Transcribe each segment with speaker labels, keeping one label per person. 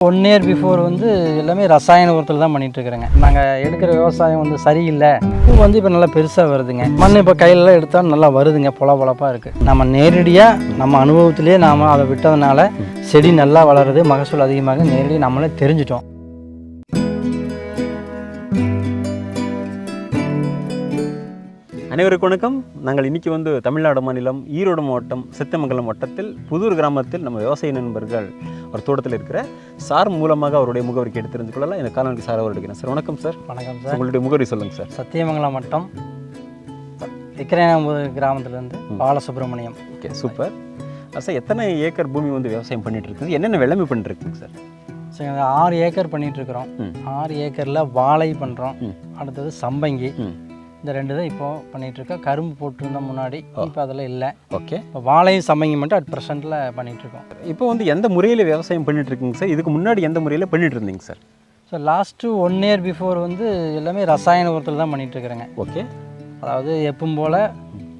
Speaker 1: 1 year before வந்து எல்லாமே ரசாயன உரத்தில் தான் பண்ணிகிட்ருக்குறேங்க. நாங்கள் எடுக்கிற விவசாயம் வந்து சரியில்லை. பூ வந்து இப்போ நல்லா பெருசாக வருதுங்க. மண் இப்போ கையிலலாம் எடுத்தால் நல்லா வருதுங்க, பொலப்பாக இருக்குது. நம்ம நேரடியாக நம்ம அனுபவத்திலே நாம் அதை விட்டதுனால செடி நல்லா வளருது, மகசூல் அதிகமாக நேரடியாக நம்மளே தெரிஞ்சிட்டோம்.
Speaker 2: அனைவருக்கும் வணக்கம். நாங்கள் இன்றைக்கி வந்து தமிழ்நாடு மாநிலம் ஈரோடு மாவட்டம் சித்தமங்கலம் வட்டத்தில் புதூர் கிராமத்தில் நம்ம விவசாய நண்பர்கள் ஒரு தோட்டத்தில் இருக்கிற சார் மூலமாக அவருடைய முகவரிக்கு எடுத்து தெரிந்து கொள்ளலாம். இந்த காலனுக்கு சார் அவர் எடுக்கிறேன். சார் வணக்கம் சார்.
Speaker 1: வணக்கம் சார்.
Speaker 2: உங்களுடைய முகவரி சொல்லுங்கள் சார்.
Speaker 1: சத்தியமங்கலம் வட்டம் விக்கிரநாயகபுரம் கிராமத்துலேருந்து பாலசுப்ரமணியம்.
Speaker 2: Okay, super. சார் எத்தனை ஏக்கர் பூமி வந்து விவசாயம் பண்ணிகிட்டு இருக்குது, என்னென்ன வெள்ளாமை பண்ணிட்டுருக்குங்க சார்?
Speaker 1: சரி, 6 ஏக்கர் பண்ணிகிட்ருக்குறோம். 6 ஏக்கரில் வாழை பண்ணுறோம், அடுத்தது சம்பங்கி, இந்த 2 தான் இப்போது பண்ணிகிட்ருக்கோம். கரும்பு போட்டிருந்தோம் முன்னாடி, இப்போ அதெல்லாம் இல்லை. ஓகே, இப்போ வாழையும் சம்பங்கி மட்டும் அட் ப்ரெசென்ட்டில் பண்ணிகிட்ருக்கோம்.
Speaker 2: இப்போ வந்து எந்த முறையில் விவசாயம் பண்ணிகிட்ருக்குங்க சார்? இதுக்கு முன்னாடி எந்த முறையில் பண்ணிகிட்டு இருந்தீங்க sir?
Speaker 1: So last 1 year before வந்து எல்லாமே ரசாயன உரத்தில் தான் பண்ணிகிட்ருக்குறேங்க.
Speaker 2: ஓகே,
Speaker 1: அதாவது எப்பவும் போல்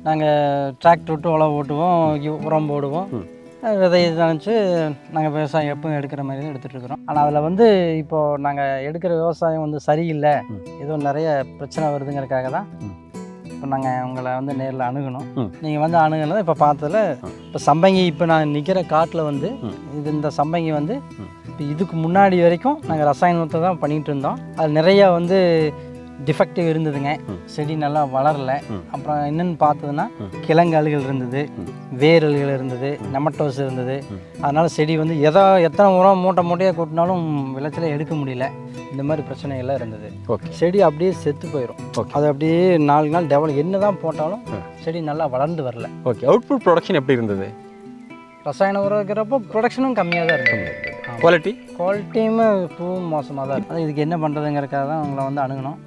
Speaker 1: நாங்கள் டிராக்டர் விட்டு உழவு ஓட்டுவோம், உரம் போடுவோம், விதையை நினச்சி நாங்கள் விவசாயம் எப்பவும் எடுக்கிற மாதிரி தான் எடுத்துகிட்ருக்குறோம். ஆனால் அதில் வந்து இப்போது நாங்கள் எடுக்கிற விவசாயம் வந்து சரியில்லை, ஏதோ நிறைய பிரச்சனை வருதுங்கிறதுக்காக தான் இப்போ நாங்கள் உங்களை வந்து நேரில் அணுகணும். நீங்கள் வந்து அணுகுனது இப்போ பார்த்ததில் இப்போ சம்பங்கி, இப்போ நான் நிற்கிற காட்டில் வந்து இந்த சம்பங்கி வந்து இப்போ இதுக்கு முன்னாடி வரைக்கும் நாங்கள் ரசாயன உரத்தை தான் பண்ணிகிட்டு இருந்தோம். அது நிறையா வந்து டிஃபெக்டிவ் இருந்ததுங்க, செடி நல்லா வளரலை. அப்புறம் என்னென்னு பார்த்ததுன்னா கிழங்கு அழுகல் இருந்தது, வேர் அழுகல் இருந்தது, நெமட்டோஸ் இருந்தது. அதனால் செடி வந்து எத்தனை உரம் மூட்டையாக கொட்டினாலும் விளைச்சலை எடுக்க முடியல. இந்த மாதிரி பிரச்சனைகள்லாம் இருந்தது. ஓகே, செடி அப்படியே செத்து போயிடும். அது அப்படியே நாளுக்கு நாள் டெவலப் என்ன தான் போட்டாலும் செடி நல்லா வளர்ந்து வரல.
Speaker 2: ஓகே, அவுட்புட் ப்ரொடக்ஷன் எப்படி இருந்தது?
Speaker 1: ரசாயன உரம் இருக்கிறப்போ ப்ரொடக்ஷனும் கம்மியாக தான் இருந்தது. குவாலிட்டியுமே பூவும் மோசமாக தான் இருக்குது. இதுக்கு என்ன பண்ணுறதுங்கிறக்காக தான் உங்களை வந்து அணுகணும்.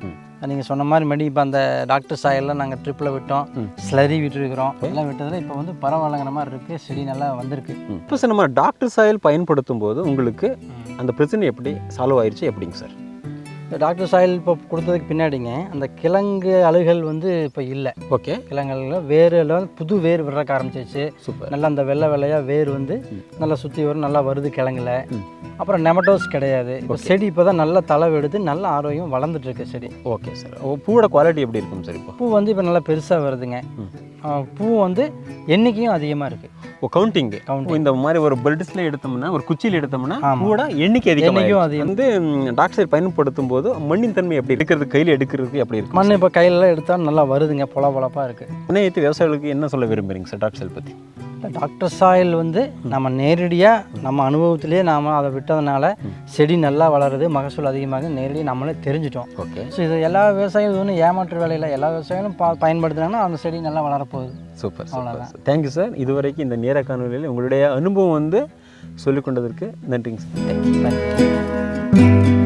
Speaker 1: நீங்கள் சொன்ன மாதிரி இப்போ அந்த டாக்டர் சாயெல்லாம் நாங்கள் ட்ரிப்பில் விட்டோம், ஸ்லரி விட்டுருக்குறோம். எல்லாம் விட்டதில் இப்போ வந்து பரவாயில்லங்கிற மாதிரி இருக்குது, செடி நல்லா வந்திருக்கு.
Speaker 2: இப்போ சார் நம்ம டாக்டர் சாயல் பயன்படுத்தும் போது உங்களுக்கு அந்த பிரச்சனை எப்படி சால்வ் ஆயிடுச்சு, எப்படிங்க சார்?
Speaker 1: டாக்டர் சாயில் இப்போ கொடுத்ததுக்கு பின்னாடிங்க அந்த கிழங்கு அழுகல் வந்து இப்போ இல்லை.
Speaker 2: ஓகே,
Speaker 1: கிழங்குகள் வேரில் வந்து புது வேர் விடுறக்க ஆரம்பிச்சிச்சு. சூப்பர். நல்லா அந்த வெள்ளையாக வேர் வந்து நல்லா சுற்றி வரும், நல்லா வருது கிழங்குல. அப்புறம் நெமட்டோஸ் கிடையாது. இப்போ செடி இப்போ தான் நல்லா தளவு எடுத்து நல்ல ஆரோக்கியம் வளர்ந்துட்டுருக்கு செடி.
Speaker 2: Okay sir. பூவோட குவாலிட்டி எப்படி இருக்கும் சார்? இப்போ
Speaker 1: பூ வந்து இப்போ நல்லா பெருசாக வருதுங்க. பூ வந்து எண்ணிக்கையும் அதிகமாக இருக்குது.
Speaker 2: கவுண்டிங் இந்த மாதிரி ஒரு பெல்ட்ஸில் எடுத்தோம்னா, ஒரு குச்சியில் எடுத்தோம்னா பூவோட எண்ணிக்கை அதிகம். வந்து டாக்டர் சாயில் பயன்படுத்தும் போது மண்ணின் தன்மை எப்படி இருக்கிறது, கையில் எடுக்கிறதுக்கு எப்படி இருக்கு?
Speaker 1: மண் இப்போ கையிலலாம் எடுத்தால் நல்லா வருதுங்க, பொலப்பாக இருக்குது.
Speaker 2: அனைத்து விவசாயிகளுக்கு என்ன சொல்ல விரும்புகிறீங்க சார் டாக்டர் சாயில் பற்றி?
Speaker 1: டாக்டர் சாயில் வந்து நம்ம நேரடியாக நம்ம அனுபவத்திலே நாம் அதை விட்டதுனால செடி நல்லா வளருது, மகசூல் அதிகமாக நேரடியாக நம்மளே தெரிஞ்சிட்டோம். ஓகே, ஸோ இது எல்லா விவசாயிகளும் ஒன்றும் ஏமாற்று வேலையில் எல்லா விவசாயிகளும் பயன்படுத்தினாங்கன்னா அந்த செடி நல்லா வளரப்போகுது.
Speaker 2: சூப்பர், அவ்வளோதான். Thank you sir. இதுவரைக்கும் இந்த நேர காணொலியில் உங்களுடைய அனுபவம் வந்து சொல்லிக் கொண்டதற்கு நன்றிங்க சார். தேங்க்யூ.